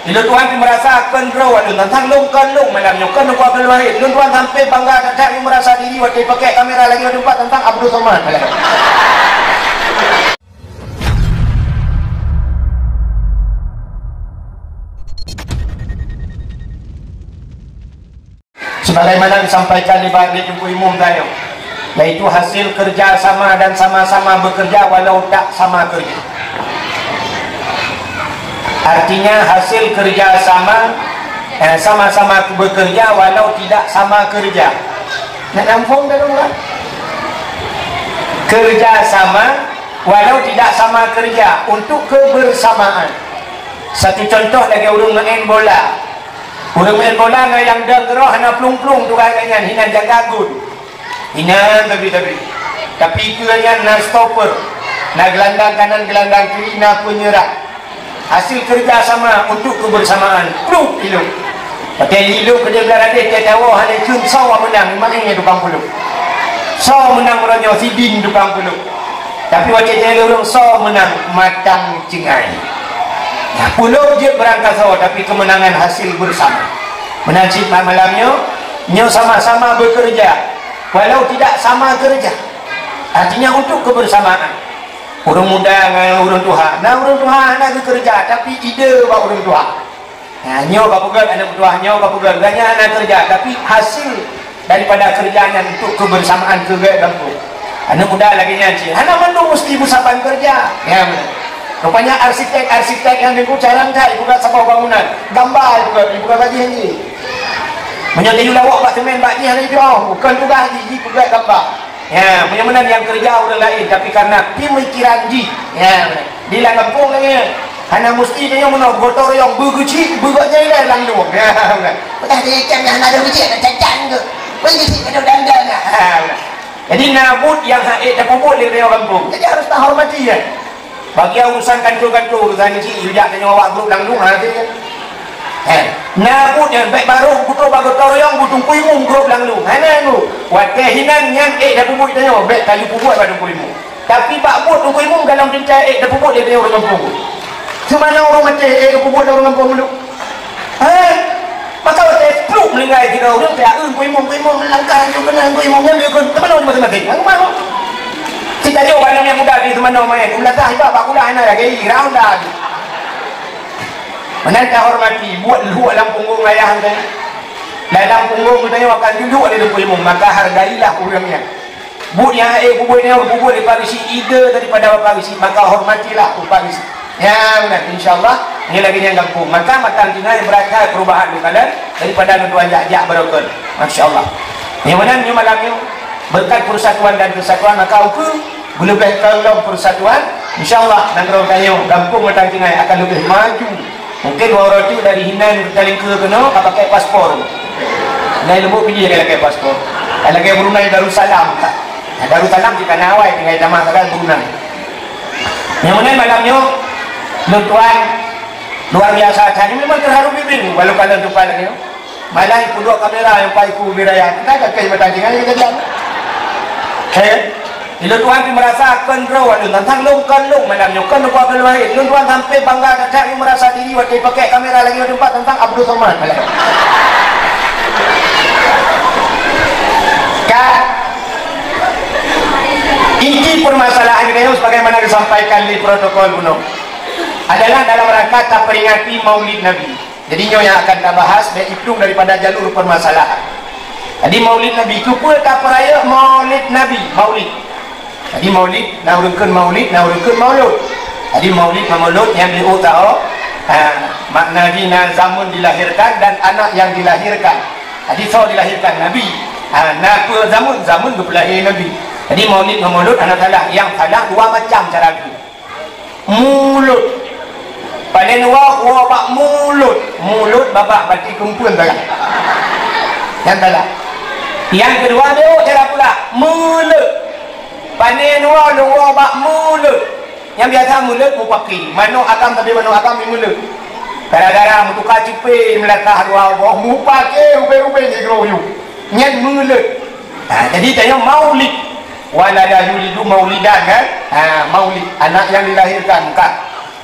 Bila Tuhan merasa akan berawal tentang lung malamnya kan lupa keluar itu Tuhan sampai bangga dan merasa diri waktu pakai kamera lagi lupa tentang Abdul Somad. Sebagaimana disampaikan di bagi buku umum tadi, yaitu hasil kerja sama dan sama-sama bekerja walau tak sama kerja. Artinya hasil kerja sama sama-sama bekerja walau tidak sama kerja. Nak nampung dah dulu kan? Kerja sama walau tidak sama kerja untuk kebersamaan. Satu contoh lagi urung main bola. Urung main bola na yang dah gerah na plung-plung tu kan hinan jaga gud. Hinan tapi kuanya na stopper. Na gelandang kanan gelandang kiri na penyerang. Hasil kerja sama untuk kebersamaan. Pluk ilu. Pakai ilu kerja belar ada dia tahu hanya cun saw menang maknanya tukang puluk. Saw menang orangnya sidin tukang puluk. Tapi wajah dia orang saw menang matang cengai. Nah, puluk je berangkat saw tapi kemenangan hasil bersama. Menasib malamnya nyo sama-sama bekerja walau tidak sama kerja. Artinya untuk kebersamaan. Orang muda dengan orang tua. Nah orang tua nak kerja tapi ide bak orang tua. Nah nyo bak pegal anak tua nyo bak pegal ganya anak kerja tapi hasil daripada kerjanya untuk kebersamaan kerja kampung. Anak muda lagi nyanyi. Anak mana mesti bersamaan kerja. Ya benar. Rupanya arsitek yang dengan cara tak ibu kat sebuah bangunan. Gambar juga ibu kat bagi ni. Menjadi lawak bak semen bak ni hari dia. Bukan tugas di pegal gambar. Ya, benar-benar yang kerja orang lain tapi karena pemikiran ji. Ya, di kampung lagi. Hanya mesti dia mana gotong yang bergecik, bergotnya ini langsung. Ya, benar. Betul dia ikan yang ada gecik ada cacan ke. Bergecik ada dandan. Ha, benar. Jadi nabut yang haid dan puput di kampung. Jadi harus tak hormati ya. Bagi urusan kantor-kantor urusan ni ujak tanya awak grup langsung nanti. Nabut yang baik baru butuh bagotor yang butuh kuimu grup langsung. Hana tu. Waktu hinan yang dah puput tanya baik kali puput pada kuimu. Tapi pak but kuimu dalam cinta dah puput dia orang kampung. Semana orang macam dah puput orang kampung dulu. Maka waktu pluk melingkai kita orang tak kuimu melangkah tu kena kuimu dia kan mana masing-masing. Mana? Kita jauh banyak yang muda di semana main. Ulah ibak pak kulah ana lagi round dah. Menanti hormati buat luak dalam punggung ayah anda. Dalam punggung katanya akan duduk ada ilmu, maka hargailah orangnya. Buat yang bubur ni bubur di parisi ide daripada parisi, maka hormatilah parisi. Ya benar, insyaallah ini lagi yang kampung. Maka matang tinggal berada perubahan di kalian daripada nuduhan jak berokon. Masya-Allah. Yang mana ni malamnya berkat persatuan dan kesatuan maka aku lebih kalau persatuan insyaallah dan orang kayu kampung matang tinggal akan lebih maju. Mungkin orang tu dari Hinan ke kena pakai paspor. Naik lembut pilih dia pakai paspor. Kalau ke Brunei Darussalam tak. Darussalam kita nawai tinggal jamaah kan Brunei. Yang mana malamnya tuan luar biasa tadi memang terharu bibir walau kalian tu lagi. Malah ikut dua kamera yang paiku biraya. Kita tak kaya bertandingan kita jam. Bila Tuhan merasa akan berawal tentang lung malamnya kan lupa keluar itu Tuhan sampai bangga dan merasa diri waktu pakai kamera lagi lupa tentang Abdul Somad. Inti permasalahan ini sebagaimana disampaikan di protokol kuno adalah dalam rangka tak peringati Maulid Nabi. Jadi yang akan kita bahas dan hitung daripada jalur permasalahan. Jadi Maulid Nabi itu pun tak peraya Maulid Nabi, Maulid. Jadi Maulid, nak urungkan Maulid, nak urungkan Maulud. Jadi Maulid, Maulud yang diutahu makna dina zaman dilahirkan dan anak yang dilahirkan. Jadi so dilahirkan Nabi. Nak ke zaman berlahir Nabi. Jadi Maulid, Maulud anak salah. Yang salah dua macam cara itu. Mulut. Paling dua bak mulut. Mulut babak berarti kumpul tak? Yang salah. Yang kedua dia cara pula mulut. Panen dua bak mulut. Yang biasa mulut mupaki. Mano agam tapi mano agam mulut. Gara-gara mutukar cipe melakah dua bak mupaki rupai-rupai ni keroyu. Nyan mulut. Jadi tanya Maulid. Walada yulidu maulidan kan? Maulid anak yang dilahirkan kan.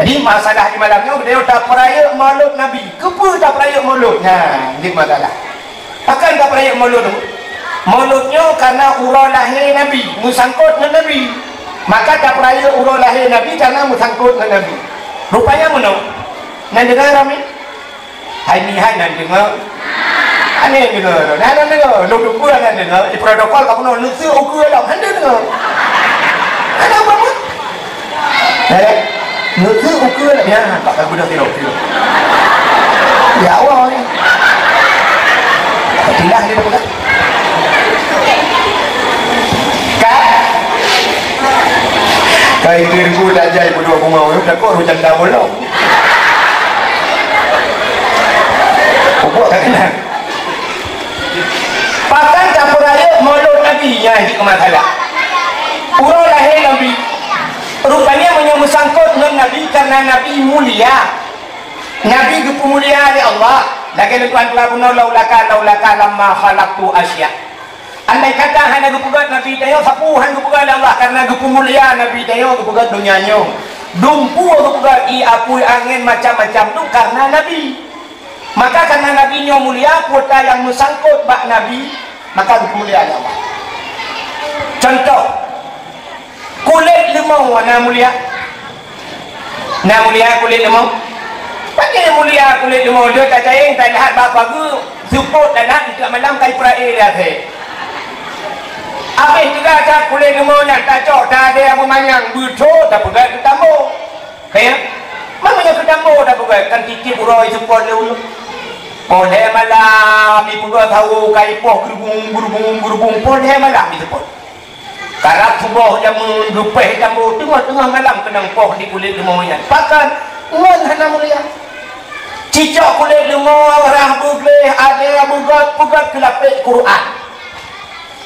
Jadi masalah di malamnya dia tak peraya maulud Nabi. Kenapa tak peraya maulud? Nah, ini masalah. Takkan tak peraya maulud? Mauludnya karena urah lahir Nabi, musangkut dengan Nabi. Maka tak peraya urah lahir Nabi karena musangkut dengan Nabi. Rupanya mana? Nak dengar kami? Hai ni hai nak dengar. Aneh dengar. Nak dengar. Lu dua nak dengar. Di protokol kamu nak lucu ukur lah. Anda dengar. Ada apa pun? Lucu ukur lah. Ya, tak tahu dah tidur. Ya Allah ni. Tidak dia dah bukan. Kai tirgu dah jai berdua kumau dah kau hujan dah bolong. Pokok tak kena. Pakai campur air maulud Nabi yang di kemasalah. Urang lahir Nabi. Rupanya menyambut sangkut dengan Nabi karena Nabi mulia. Nabi itu mulia oleh Allah. Lagi Tuhan telah bunuh laulaka lamma khalaqtu asya. Andai kata hanya gupugat Nabi tayo sapuhan gupugat Allah karena gupu mulia Nabi tayo gupugat dunianya. Dumpu gupugat i apui angin macam-macam tu karena Nabi. Maka karena Nabi nya mulia kota yang mesangkut bak Nabi maka gupu mulia Allah. Contoh kulit lemau warna mulia. Nah mulia kulit lemau. Pakai mulia kulit lemau dia tak cair tak lihat bapa gu support dan nak dekat malam kai prae dia tu. Habis juga cak kulit lemau nak tak cok tak ada apa manyang betul tak pegat ketambo. Kaya mamanya ketambo tak pegat kan titip uroi support dulu. Boleh malam di pura tahu kai poh gerubung boleh malam di support. Karena subuh jam rupeh jambu tengah malam kenang poh di kulit lemau nya. Pakan ngon hana mulia. Cicak kulit lemau rah bugleh ada bugat kelapik Quran.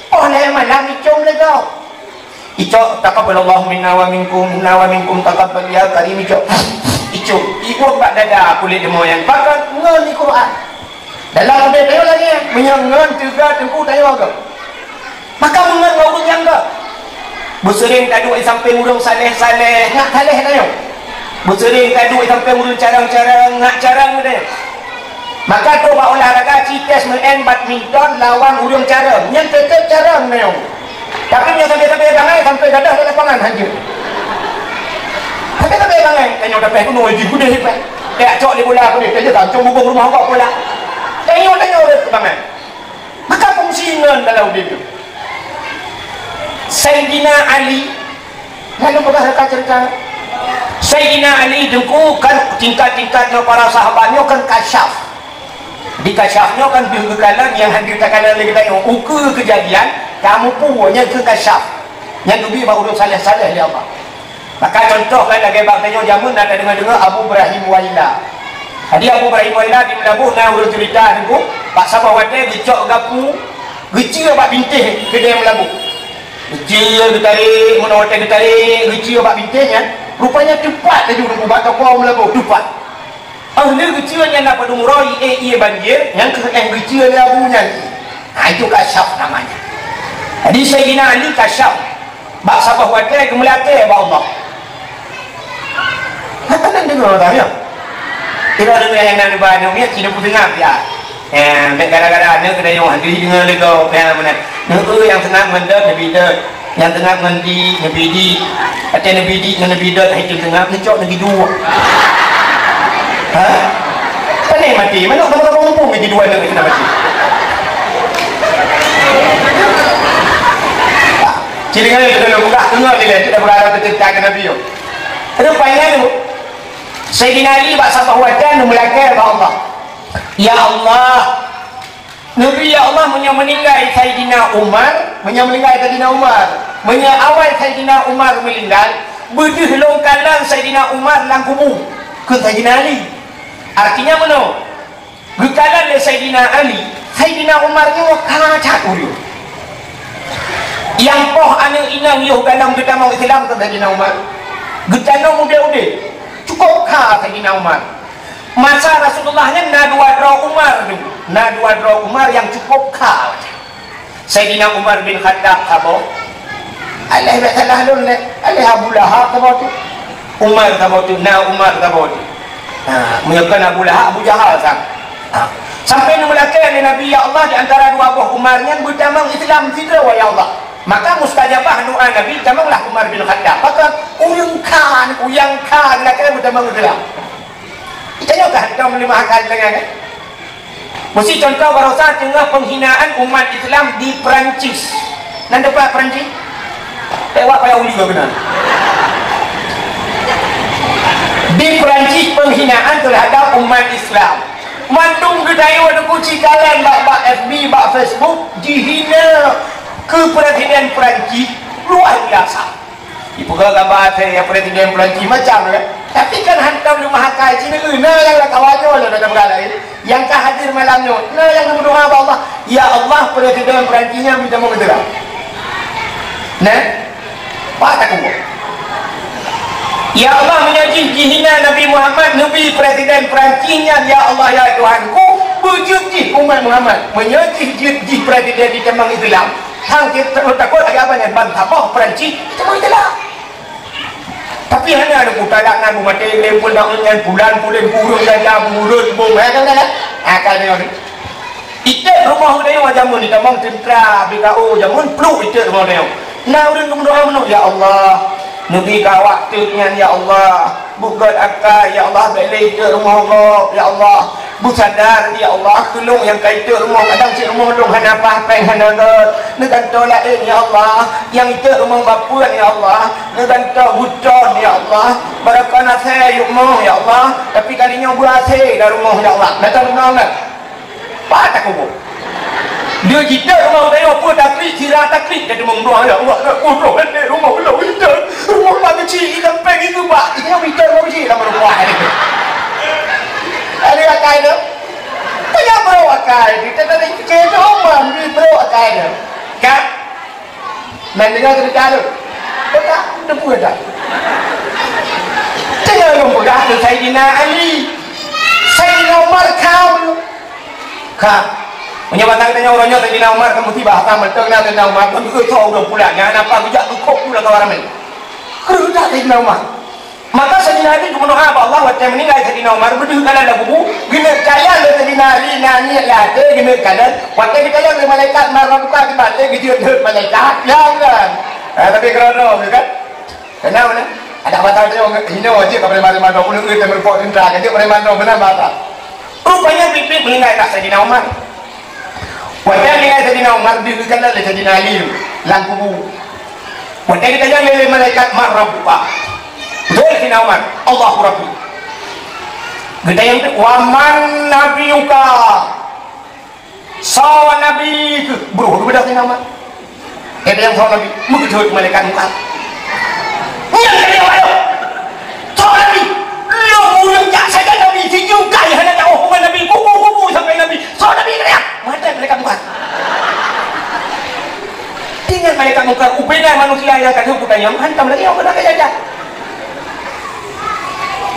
Oleh malam icom legau. Icok taqabbalallahu minna wa minkum taqabbal ya karim icok. Icok ikut bak dada kulit lemau yang pakan ngon di Quran. Dalam lebih tayo lagi menyangan tiga tengku tayo agak. Maka mengan ngau yang ke. Bersering kaduk sampai urang saleh-saleh ngak saleh tayo. Bersering kaduk sampai urang carang-carang ngak carang dia. Maka tu buat olahraga cites main badminton lawan urang carang. Yang tetap carang tayo. Tapi yang sampai bangai sampai gadah dalam lapangan hancur. Sampai bangai tanya dapat kuno ji gudeh hebat. Dia cok di bola aku ni, dia tak cok bubung rumah kau bola. Tanya dia bangai. Maka fungsinya dalam dia. Sayyidina Ali lalu berkata cerita Sayyidina Ali dengku kan tingkat-tingkatnya para sahabatnya kan kasyaf di kasyafnya kan kekalan yang hadir kekalan lagi tanya ukur kejadian kamu punya ke kasyaf yang lebih baru saleh-saleh ya Allah. Maka contoh kan lagi baktanya jamun ada dengar-dengar Abu Ibrahim Waila. Jadi Abu Ibrahim Waila di Melabuh nah urut cerita dengku Pak Sabawate gecok gapu gecil bak bintih ke dia Melabuh. Gecil ditarik, menawatkan ditarik, gecil bak bintihnya. Rupanya tepat saja untuk ubat toko Melabuh, tepat. Ahli gecilnya nak pada murah, ia banjir, yang gecil dia abunya. Nah itu kasyaf namanya. Jadi Sayyidina Ali kasyaf. Bak sabah watai ke Melaka, bak Allah. Apa dengar tanya? Tidak dengar yang nak dibaca, dia tidak pun dengar ya. Kadang-kadang ada kena yang hadir dengan legau yang mana yang tengah mendak Nabi dah yang tengah mendi Nabi di ada Nabi di dengan Nabi dah itu tengah kecok lagi dua mana mati mana orang mumpung lagi dua lagi kena mati ciri kali kita nak buka tengah dia tidak berada tercipta Nabi yo rupanya tu Sayyidina Ali bahasa wajah Melaka Allah. Ya Allah, Nabi ya Allah meninggal Sayyidina Umar, awal Sayyidina Umar meninggal, bedih longkalan Sayyidina Umar lang kubur ke Sayyidina Ali. Artinya mana? Gekalan le Sayyidina Ali, Sayyidina Umar ni kacak uriu. Yang poh anu inang yo dalam gedamang Islam ke Sayyidina Umar. Getano muda-muda, cukup kah Sayyidina Umar. Masa Rasulullahnya Nadwa Umar yang cukup kah Sayyidina Umar bin Khattab kabo Allah salah lun le Allah Abu Lahab kabo tu Umar tabo tu, Umar tabo tu. Menyekan Abu Jahal sang. Sampai numulakan Nabi ya Allah di antara dua buah Umarnya bertamang Islam tidak wa ya Allah. Maka mustajabah doa Nabi tamanglah Umar bin Khattab. Maka uyangkan lakan bertamang Islam. Itanyokah kita melimahkan dengan kan? Mesti contoh barusan tengah penghinaan umat Islam di Perancis. Nanda apa Perancis? Lewat payah uli juga benar. Di Perancis penghinaan terhadap umat Islam. Mandung gedaya pada kunci kalian bak FB, bak Facebook dihina ke Presiden Perancis luar biasa. Ibu gambar saya Presiden Perancis macam kan. Tapi kan hantar rumah hakai sini yang lah kawannya lah berada yang kah hadir malamnya. Yang berdoa kepada Allah, ya Allah Presiden Perancisnya minta mengejar. Nah, apa tak kuat? Ya Allah menyaji dihina Nabi Muhammad, Nabi Presiden Perancisnya, ya Allah ya Tuhanku, berjuji umat Muhammad, menyaji di Presiden di temang Islam. Hang kita takut agak banyak bantah Perancis temang Islam. Tapi hanya ada putarangan umat ini pun dengan bulan-bulan burung dan burung kan akalnya ni. Itu rumah dia macam ni tamang tentera BKO jamun peluk itu rumah dia. Nah udah berdoa menuk ya Allah. Nabi kawak dengan ya Allah, bukan akal ya Allah balik ke rumah Allah ya Allah, busadar ya Allah kelung yang kait rumah kadang si rumah long hanapa peng hanadot negan tolak ya Allah yang itu rumah bapuan ya Allah negan to hutan ya Allah barakana saya rumah ya Allah tapi kalinya berase dari rumah ya Allah datang rumah nak apa tak kau dia kita rumah dia apa taklik sirah taklik jadi mengdoa ya Allah aku ni rumah Allah itu rumah pak kecil ikan peng itu pak ini bicara rumah kecil nama rumah ini ada akai tu banyak bro akai kita tadi kecil rumah ni bro akai tu kan mendengar cerita tu betul depu dah jangan lupa tu Sayyidina Ali Sayyidina Umar kau kan menyebabkan tanya orangnya Sayyidina Umar kamu tiba sama tengah Sayyidina Umar kamu tahu dah pula jangan apa bijak tukuk pula kau orang ni kerudak Sayyidina Umar maka Sayyidina Ali berdoa apa Allah waktu meninggal Sayyidina Umar berdua kanan dah bubu gina kalian Sayyidina Ali nani lada gina kanan waktu kita yang malaikat marah buka di mata gitu malaikat jangan tapi kerana kan kenapa ni ada batal dia hina wajib kepada mana-mana pun kita berpok tentera jadi mana-mana benar batal rupanya pipi meninggal tak Sayyidina Umar. Waktu meninggal Sayyidina Umar diberikanlah oleh Sayyidina Ali lang kubu. Waktu kita jangan oleh malaikat marah buka. Betul Sayyidina Umar Allahu Rabbi. Kita yang waman nabiyuka sawa nabi bro berbeda Sayyidina Umar. Kita yang sawa nabi mengikut malaikat muka. Yang kedua ayo sawa nabi lo mulut jak saja nabi dijukai hanya tak hubungan nabi kubu sampai nabi sawa nabi teriak mata mereka bukan tinggal mereka bukan upaya manusia yang akan hukum yang hantam lagi orang nak jajan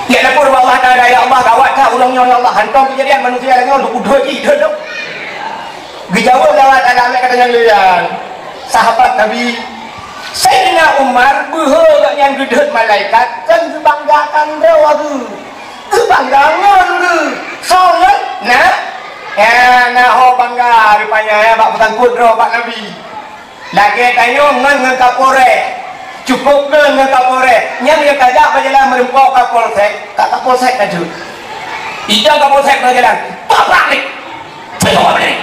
ya lapor Allah Ta'ala ya Allah kawat kah ulangnya ya Allah hantam kejadian manusia lagi untuk udah hidup dijawab lawat ada ambil kata yang lian sahabat Nabi Sayyidina Umar berhak yang gedut malaikat kan kebanggaan dia waktu kebanggaan dia soalnya nah nah ho bangga rupanya ya bak petangkut roh Pak Nabi lagi tanya ngan kapore cukup ngan kapore yang dia tajak berjalan merempok kapolsek kat kapolsek tadi ida kapolsek berjalan bapak ni bapak ni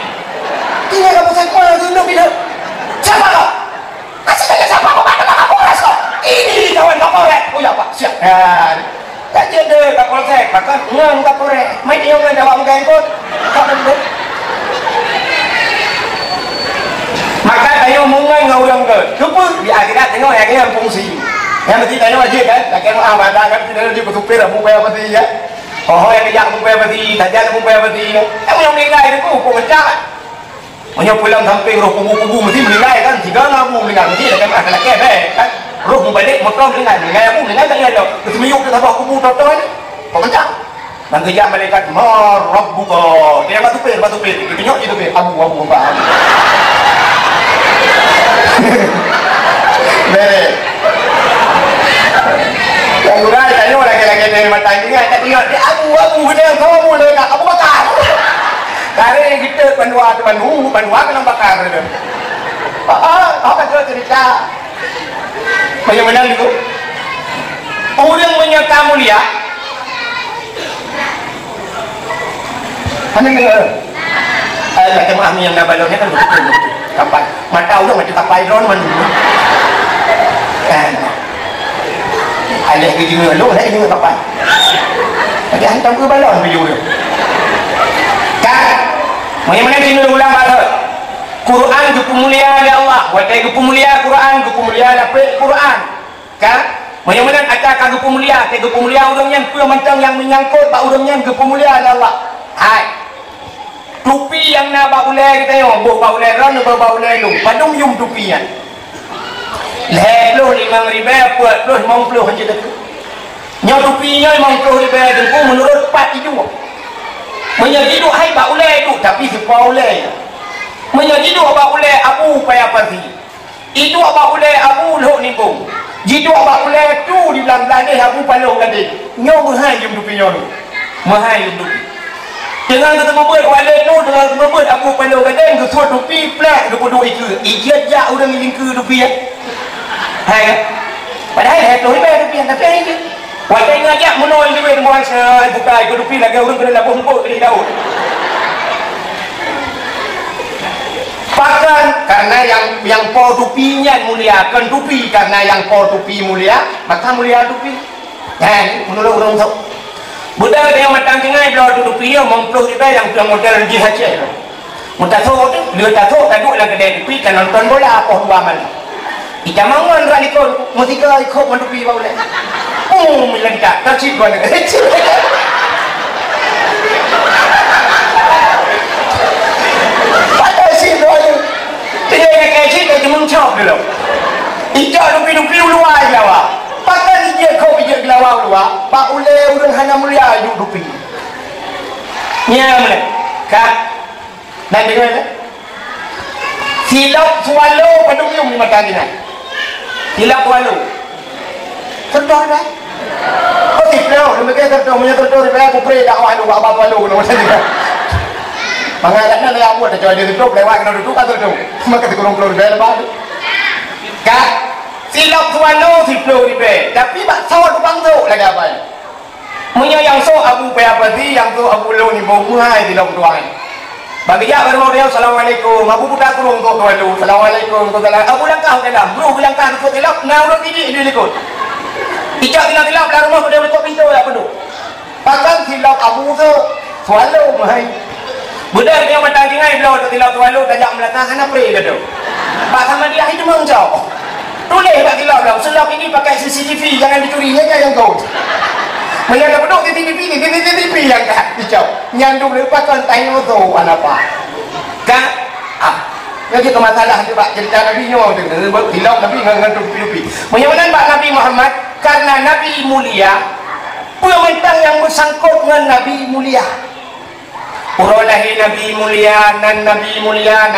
tinggal kapolsek mana tu nak bila siapa kau kasih tanya siapa kau nak kapolres kau ini kawan kapolres oh ya Pak siap tak jadi kapolsek bahkan ngan kapore mai dia ngan jawab muka ikut tak betul maka tayo mungai ngurang ke cuba di akhirat tengok yang ini fungsi yang mesti tayo aja kan lagi mau awak kan tidak dia betul pera muka apa sih ya oh yang dia muka apa sih tajam muka apa sih kamu yang menilai itu kok mencak punya pulang sampai roh kubu-kubu mesti menilai kan tiga ngamu menilai mesti ada kan laki kan roh balik motor menilai aku menilai tak ada itu miyuk kita bawa kubu total ni kok mencak dan kerja malaikat marabbuka dia batu pir kenyok itu pir abu apa bere Yang udah tanya lagi-lagi dari mata juga tak tengok dia aku dia kamu boleh nak Abu Bakar. Dari kita Bandua kena bakar dia. Apa tu cerita? Bagaimana itu? Orang menyata mulia. Mana dengar? Ada mahami yang nak balonnya kan betul. Kapal. Mata orang macam kapal drone mana? Kan. Ada kerja dengan lu, ada dengan kapal. Jadi hantam ke balon baju dia. Kan? Mana sini ulang bahasa. Quran ke pemuliaan Allah. Watai ke pemuliaan Quran, ke pemuliaan apa Quran. Kan? Mana ada ke pemuliaan, ke pemuliaan orang yang pun macam yang menyangkut pak orang yang ke pemuliaan Allah. Hai. Tupi yang nak bau ulai kita yo, bau ulai ron, bau ulai lu. Padung yum tupian. Leh 5,000 buat 50 je tu. Nyau tupinya 50,000 tu menurut pat itu. Menjadi duk hai bak ulai tu tapi sepa ulai. Menjadi duk bak ulai abu payah pasti. Itu bak ulai abu lok nimbung. Jitu bak ulai tu di belang-belang ni abu paluh gade. Nyau mahai jum tupinya tu. Mahai jum tupi. Dengan kita membuat walai tu dengan membuat abu paluh gade ke suat tupi plak ke bodoh itu. Ijiat jak orang lingku tupi ya. Hai. Padahal tu riba tupi tapi ini. Wajah ngajak menol di wei muan saya buka ikut tupi lagi orang kena lapor hukum ke tahu. Bahkan karena yang po tupinya muliakan tupi karena yang po tupi mulia maka mulia tupi. Kan menurut orang tahu. Budak yang matang tinggal belah tupi yang mempeluk riba yang model jihad je. Mutaso tu dia tahu tak duk lah kedai tupi kan nonton bola apa dua malam. Ika mangon ra likon musika ikut mendupi bau le. Melentak tak cip gua nak. Pada si doa. Dia nak cip dia muncul dulu. Ika dupi luar jawa. Pakai dia kau bijak gelawau luar. Pak ule urang hana mulia hidup dupi. Nya mana? Kak. Dan dengar. Silap swallow padung yung ni mata ni. Hilap walu. Tertor dah. Oh tiplau, dia kata tertor, punya tertor dia aku pray dakwah lu apa walu nama saya. Mangalatna lah aku ada dia tertor lewat kena duduk atau tu. Maka kurang keluar dia lepas. Kak, silap walu tiplau dia. Tapi mak sawat bang tu lagi apa? Punya yang so abu payapati, yang tu abu lu ni bau muhai di dalam tuan. Bagi ya baru dia assalamualaikum. Abu budak kurung tu walu. Assalamualaikum tu salam. Abu langkah ke dalam. Bro langkah tu telap. Nah orang ini dia ikut. Ijak tilap dalam rumah dia ikut pintu ya penuh. Bahkan tilap abu tu walu mahai. Budak dia mata tinggal belau tu tilap walu tajak melata hana pray ke tu. Pak sama dia itu mengjauh. Tulis tak tilap dalam. Selap ini pakai CCTV jangan dicurinya yang kau. Melihat penduk di TV yang kat hijau nyandung lepas kan tanya tu apa kan jadi tu masalah tu pak cerita Nabi nyo tu hilang Nabi dengan tupi bagaimana pak Nabi Muhammad karena Nabi mulia pementang yang bersangkut dengan Nabi mulia urolahi Nabi mulia dan Nabi mulia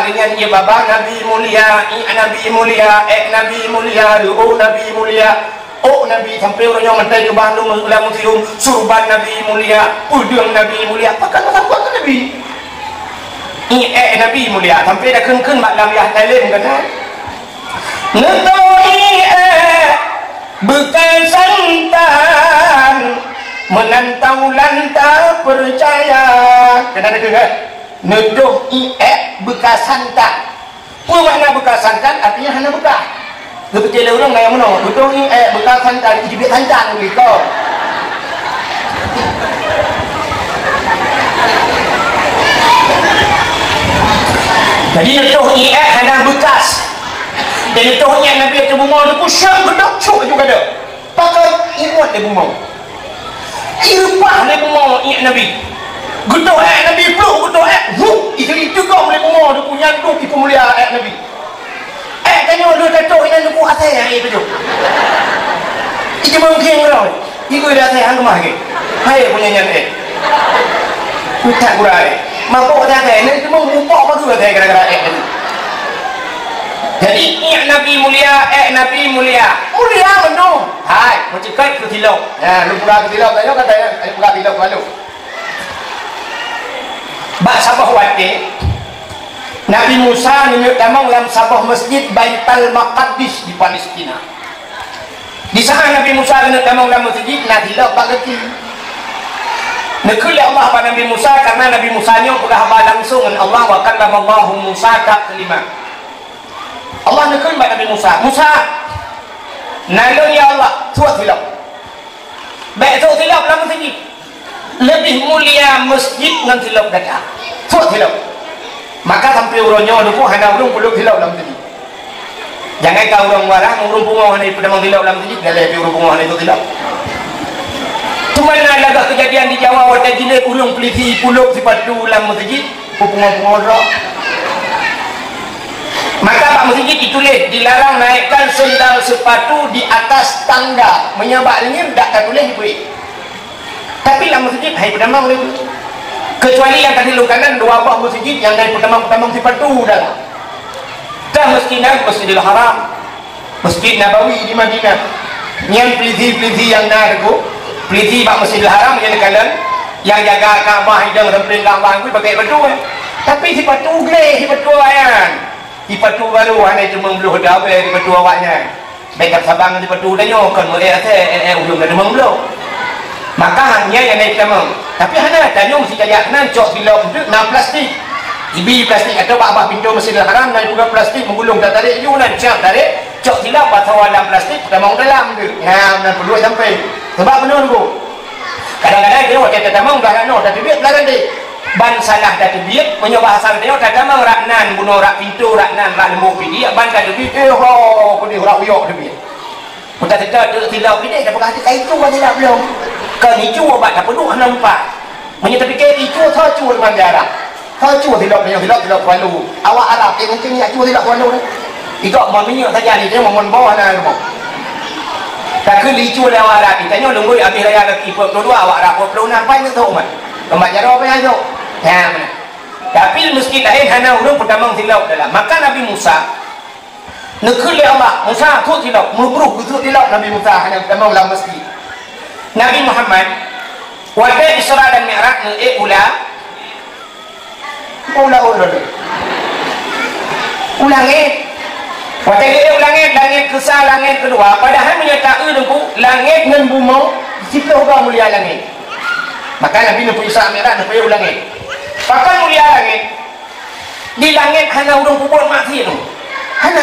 dengan ia baba Nabi mulia Nabi mulia Nabi mulia Nabi mulia Oh Nabi sampai orang yang mentai ke Bandung ulang museum surban Nabi mulia udang Nabi mulia pakai apa Nabi Nabi mulia sampai dah ken mak lamiyah talim kan ngetoi bukan santan menantau lanta percaya kena dengar nedoh bekas santan apa makna bekas santan artinya hanya bekas. Seperti ada orang yang mana betul ni bekas santan jibit santan gitu. Jadi itu hanya bekas. Jadi itu yang Nabi itu bumau itu pusang gedok cuk juga ada. Pakai imuat dia bumau. Irpah dia bumau Nabi. Gedok Nabi peluk gedok itu kau boleh bumau dia punya duk itu mulia Nabi. Tanya lu datuk ini lu kuat saya itu tu. Iki mungkin kalau iku dah saya angkat lagi. Hai punya nyanyi. Kita kurai. Mampu dah saya ini cuma mumpuk apa tu saya gara-gara ini. Jadi Nabi mulia, Nabi mulia benar. Hai, macam kait ke tilap. Ya, lu pula ke tilap tanya kata ya, pula tilap lalu. Bak Sabah wate. Nabi Musa nyut tamang dalam Sabah masjid Baitul Maqdis di Palestina. Di sana Nabi Musa nyut tamang dalam masjid nak tilap bak lagi. Nekul Allah pada Nabi Musa karena Nabi Musa nya pernah langsung dengan Allah wa kallama Allahu Musa taklima. Allah nekul pada Nabi Musa, nalung ya Allah, tuat tilap. Baik tuat tilap dalam masjid. Lebih mulia masjid dengan tilap dah. Tuat tilap. Maka sampai urangnya dulu hana urang peluk tilap dalam masjid. Jangan kau urang warah urang bunga hana pada mang tilap dalam masjid, dah lebih urang bunga hana itu tilap. Cuma lagak kejadian di Jawa waktu gila urang peliti puluk sepatu dalam masjid, bunga-bunga. Maka Pak Masjid ditulis dilarang naikkan sendal sepatu di atas tangga menyabak lengir tak tulis diberi. Tapi lah masjid hai pedamang lagi. Kecuali yang tadi lu kanan dua buah masjid yang dari pedamang sepatu dah. Dah Masjidil Haram, Masjid Nabawi di Madinah. Yang peliti-peliti yang narko, peliti Pak Masjidil Haram yang kanan yang jaga Kaabah hidang rempling Kaabah itu pakai batu. Tapi sepatu gleh, sepatu ayan. Di patu baru hanya cuma belum dah habis di patu awaknya. Baik sabang di patu dah nyokan mulai ada ulung dah belum. Maka hanya yang naik tamang. Tapi hanya tanya mesti jadi kena cok silap itu 6 plastik. Ibi plastik atau abah pintu Masjidil Haram dan juga plastik menggulung tak tarik you dan siap tarik cok silap atau dalam plastik dah mau dalam tu. Ya dan perlu sampai. Sebab benar tu. Kadang-kadang dia waktu tamang dah nak dah duit belakang dia. Ban salah dah tebiat menyoba asal dia tak damang raknan bunuh rak pintu raknan rak lembu pidi ban dah tebiat ho pedi rak uyok tebiat kita tidak tidak pidi dah pakai kai tu tidak belum kan itu obat tak perlu nampak menyatakan itu thacu dengan jarak thacu tidak perlu awak Arab mungkin ya cu tidak perlu ikut maminya saja ni dia mohon bawah nah tak ke licu lewat Arab tanya lungui habis raya lagi dua awak Arab perlu nampak tu mat Mak jaro apa yang tu? Ya, mana? Tapi meski lain hana urang pertama tilap dalam. Maka Nabi Musa nekul Allah Musa tu tilap, mubruh tu tilap Nabi Musa hana pertama dalam meski. Nabi Muhammad waktu Isra dan Mi'raj ulangi. Waktu dia ulangi langit kesal langit kedua, padahal menyatakan langit dengan bumi cipta Allah mulia langit. Maka Nabi Nuh Isra Mi'raj Nuh ulangi. Pakai mulia langit. Di langit hanya urang kubur mati tu. Hanya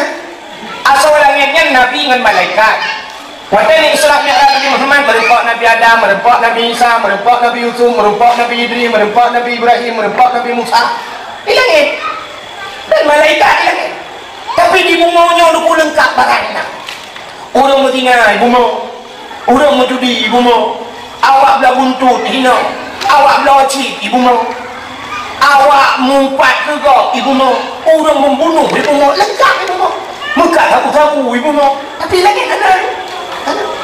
asal langitnya Nabi dengan malaikat. Waktu ni Isra Mi'raj Nabi Muhammad merempak Nabi Adam, merempak Nabi Isa, merempak Nabi Yusuf, merempak Nabi Idris, merempak Nabi Ibrahim, merempak Nabi Musa. Di langit. Dan malaikat di langit. Tapi di bumaunya lu lengkap barangnya. Urang Madinah ibu mau. Urang Madudi ibu mau. Awak belah buntut hina, awak belah cik ibu mau, awak mumpat juga ibu mau, orang membunuh ibu mau, lengkap ibu mau, mekat sapu-sapu ibu mau. Tapi lagi ada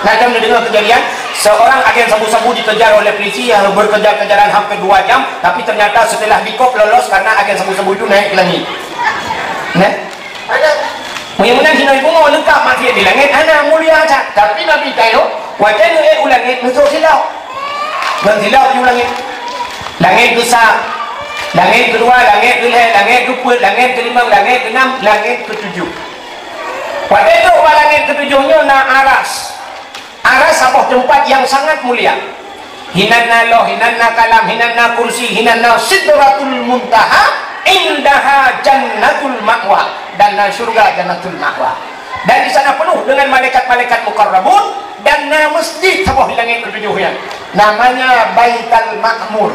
nak jam dengar kejadian seorang agen sabu-sabu dikejar oleh polisi yang berkejar-kejaran hampir 2 jam, tapi ternyata setelah dikop lolos karena agen sabu-sabu itu naik ke langit. Nah, ada yang menang hina ibu mau lengkap mati di langit, anak mulia saja. Tapi Nabi tahu wajah nu langit nutuk silau dan silau di langit langit besar langit kedua langit kelih langit ke-4 langit ke-5 langit ke-6 langit ke-7 wajah itu langit ke-7-nya na aras sebuah tempat yang sangat mulia hinanna loh hinanna kalam hinanna kursi hinanna sidratul muntaha indaha jannatul ma'wa dan surga jannatul ma'wa dan di sana penuh dengan malaikat-malaikat mukarrabun dan nama masjid sebuah langit ke-7 namanya Baitul Ma'mur.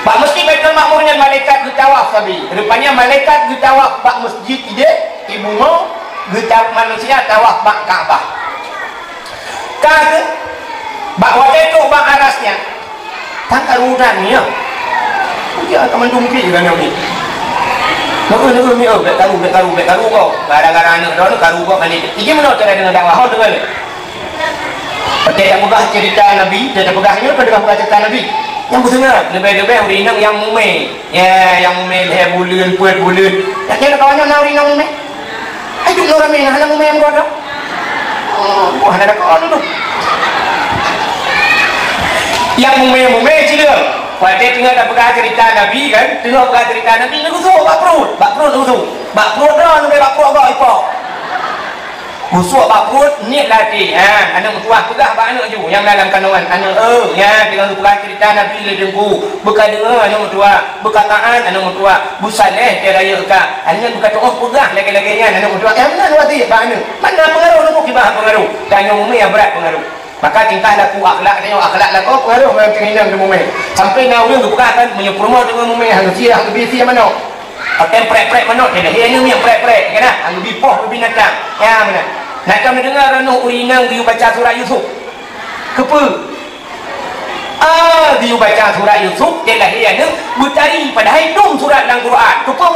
Pak mesti Baitul Ma'murnya malaikat getawaf tadi. Rupanya malaikat getawaf pak masjid ide ibu mau getawaf manusia tawaf pak Ka'bah. Kata bak waktu itu bak arasnya tak arudannya. Dia akan mendungki dengan ni. Nak mi oh karu kau. Gara-gara anak dah karu kau kali. Ini mana cara dengan dakwah kau dengar. Dia yang pegah cerita Nabi, dia pegahnya pada pegah cerita Nabi. Yang betul lebih-lebih urinang yang mume. Ya, yang mume leher bulan, puat bulan. Tak kira kawannya nak urinang mume. Ayo orang main anak main kau dah. Oh, anak kau dulu. Yang mumai cila. Pada tengah dah pegang cerita Nabi kan, tengah pegang cerita Nabi ni kusuk bak perut kusuk. Bak perut dah sampai bak perut kau ipok. Kusuk bak perut ni latih. Anak mutuah pegang bak anak ju yang dalam kandungan anak ya dengan pegang cerita Nabi le dengku. Bekal dengar anak mutuah, bekataan anak mutuah, busaleh dia raya ka. Anak bukan oh pegang lagi-laginya anak mutuah. Mana wati bak anak? Mana pengaruh nak kibah pengaruh? Tanya mumai yang berat pengaruh. Maka tingkah laku akhlak tengok akhlak laku pengaruh memang tinggal dengan mumai sampai nak orang tu bukan kan menyempurna dengan mumai hang sia hang lebih sia mana pakai prek-prek mana dia ni yang prek-prek kan hang lebih poh lebih natang ya mana nak kami dengar ranu urinang dia baca surah Yusuf kepa dia baca surah Yusuf dia lahir ni bertari pada hidung surat dalam Quran kepa